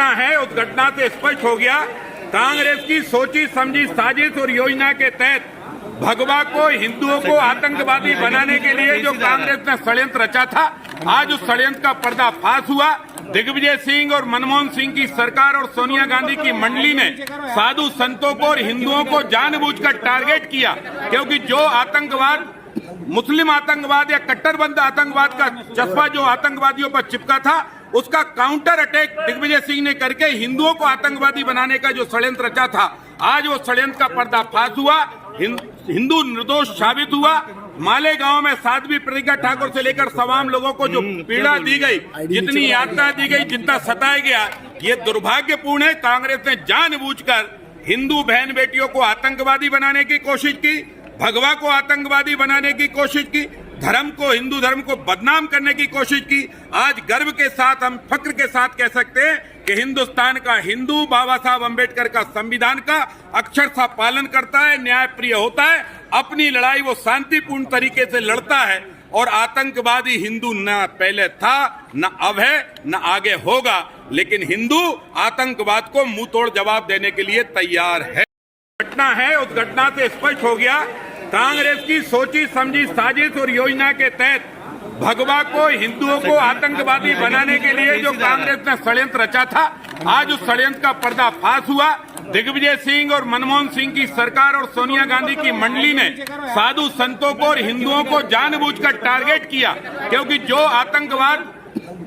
घटना है उस घटना से स्पष्ट हो गया कांग्रेस की सोची समझी साजिश और योजना के तहत भगवा को हिंदुओं को आतंकवादी बनाने के लिए जो कांग्रेस ने षड्यंत्र रचा था, आज उस षड्यंत्र का पर्दाफाश हुआ। दिग्विजय सिंह और मनमोहन सिंह की सरकार और सोनिया गांधी की मंडली ने साधु संतों को और हिंदुओं को जानबूझकर टारगेट किया, क्योंकि जो आतंकवाद, मुस्लिम आतंकवाद या कट्टरबंद आतंकवाद का चस्पा जो आतंकवादियों पर चिपका था, उसका काउंटर अटैक दिग्विजय सिंह ने करके हिंदुओं को आतंकवादी बनाने का जो षड्यंत्र रचा था, आज वो षड्यंत्र का पर्दाफाश हुआ। हिंदू निर्दोष साबित हुआ। मालेगांव में साध्वी प्रतिज्ञा ठाकुर से लेकर तमाम लोगों को जो पीड़ा दी गई, जितनी यातना दी गई, जितना सताया गया, ये दुर्भाग्यपूर्ण है। कांग्रेस ने जानबूझकर हिंदू बहन बेटियों को आतंकवादी बनाने की कोशिश की, भगवा को आतंकवादी बनाने की कोशिश की, धर्म को, हिंदू धर्म को बदनाम करने की कोशिश की। आज गर्व के साथ, हम फक्र के साथ कह सकते हैं कि हिंदुस्तान का हिंदू बाबा साहब अम्बेडकर का संविधान का अक्षरशः पालन करता है, न्यायप्रिय होता है, अपनी लड़ाई वो शांतिपूर्ण तरीके से लड़ता है। और आतंकवादी हिंदू न पहले था, न अब है, न आगे होगा, लेकिन हिंदू आतंकवाद को मुंह तोड़ जवाब देने के लिए तैयार है। घटना है उस घटना से स्पष्ट हो गया कांग्रेस की सोची समझी साजिश और योजना के तहत भगवा को हिंदुओं को आतंकवादी बनाने के लिए जो कांग्रेस ने षड्यंत्र रचा था, आज उस षड्यंत्र का पर्दाफाश हुआ। दिग्विजय सिंह और मनमोहन सिंह की सरकार और सोनिया गांधी की मंडली ने साधु संतों को और हिंदुओं को जानबूझकर टारगेट किया, क्योंकि जो आतंकवाद,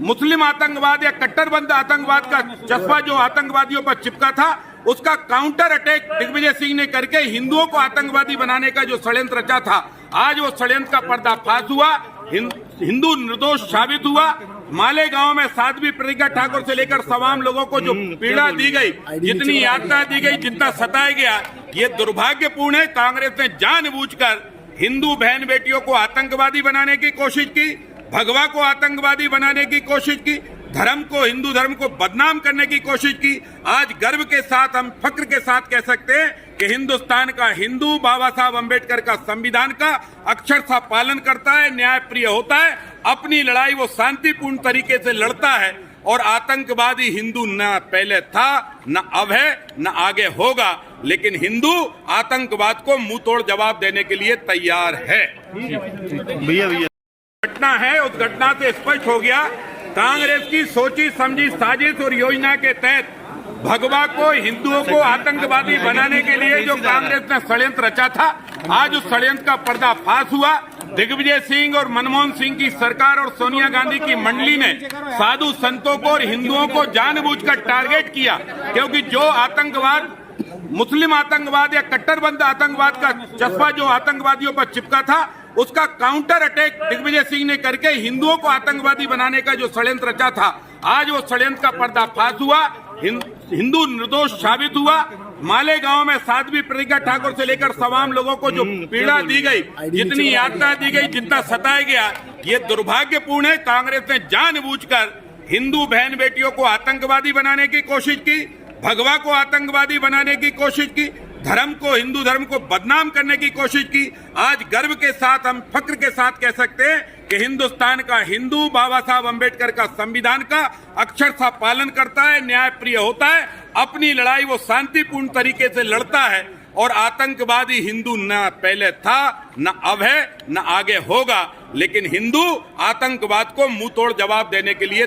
मुस्लिम आतंकवाद या कट्टरबंद आतंकवाद का चस्पा जो आतंकवादियों पर चिपका था, उसका काउंटर अटैक दिग्विजय सिंह ने करके हिंदुओं को आतंकवादी बनाने का जो षड्यंत्र रचा था, आज वो षड्यंत्र का पर्दाफाश हुआ। हिंदू निर्दोष साबित हुआ। मालेगांव में साध्वी प्रतिज्ञा ठाकुर से लेकर तमाम लोगों को जो पीड़ा दी गई, जितनी यातना दी गई, जितना सताया गया, ये दुर्भाग्यपूर्ण है। कांग्रेस ने जानबूझकर हिंदू बहन बेटियों को आतंकवादी बनाने की कोशिश की, भगवा को आतंकवादी बनाने की कोशिश की, धर्म को, हिंदू धर्म को बदनाम करने की कोशिश की। आज गर्व के साथ, हम फक्र के साथ कह सकते हैं कि हिंदुस्तान का हिंदू बाबा साहब अम्बेडकर का संविधान का अक्षरशः पालन करता है, न्यायप्रिय होता है, अपनी लड़ाई वो शांतिपूर्ण तरीके से लड़ता है। और आतंकवादी हिंदू न पहले था, न अब है, न आगे होगा, लेकिन हिंदू आतंकवाद को मुंह तोड़ जवाब देने के लिए तैयार है। भैया घटना है उस घटना से स्पष्ट हो गया कांग्रेस की सोची समझी साजिश और योजना के तहत भगवा को हिंदुओं को आतंकवादी बनाने के लिए जो कांग्रेस ने षड्यंत्र रचा था, आज उस षड्यंत्र का पर्दाफाश हुआ। दिग्विजय सिंह और मनमोहन सिंह की सरकार और सोनिया गांधी की मंडली ने साधु संतों को और हिंदुओं को जानबूझकर टारगेट किया, क्योंकि जो आतंकवाद, मुस्लिम आतंकवाद या कट्टरबंद आतंकवाद का चस्पा जो आतंकवादियों पर चिपका था, उसका काउंटर अटैक दिग्विजय सिंह ने करके हिंदुओं को आतंकवादी बनाने का जो षड्यंत्र रचा था, आज वो षड्यंत्र का पर्दाफाश हुआ। हिंदू निर्दोष साबित हुआ। मालेगांव में साध्वी प्रतिज्ञा ठाकुर से लेकर तमाम लोगों को जो पीड़ा दी गई, जितनी यातना दी गई, जितना सताया गया, ये दुर्भाग्यपूर्ण है। कांग्रेस ने जानबूझकर हिंदू बहन बेटियों को आतंकवादी बनाने की कोशिश की, भगवा को आतंकवादी बनाने की कोशिश की, धर्म को, हिंदू धर्म को बदनाम करने की कोशिश की। आज गर्व के साथ, हम फक्र के साथ कह सकते हैं कि हिंदुस्तान का हिंदू बाबा साहब अम्बेडकर का संविधान का अक्षरशः पालन करता है, न्यायप्रिय होता है, अपनी लड़ाई वो शांतिपूर्ण तरीके से लड़ता है। और आतंकवादी हिंदू न पहले था, न अब है, न आगे होगा, लेकिन हिंदू आतंकवाद को मुंह तोड़ जवाब देने के लिए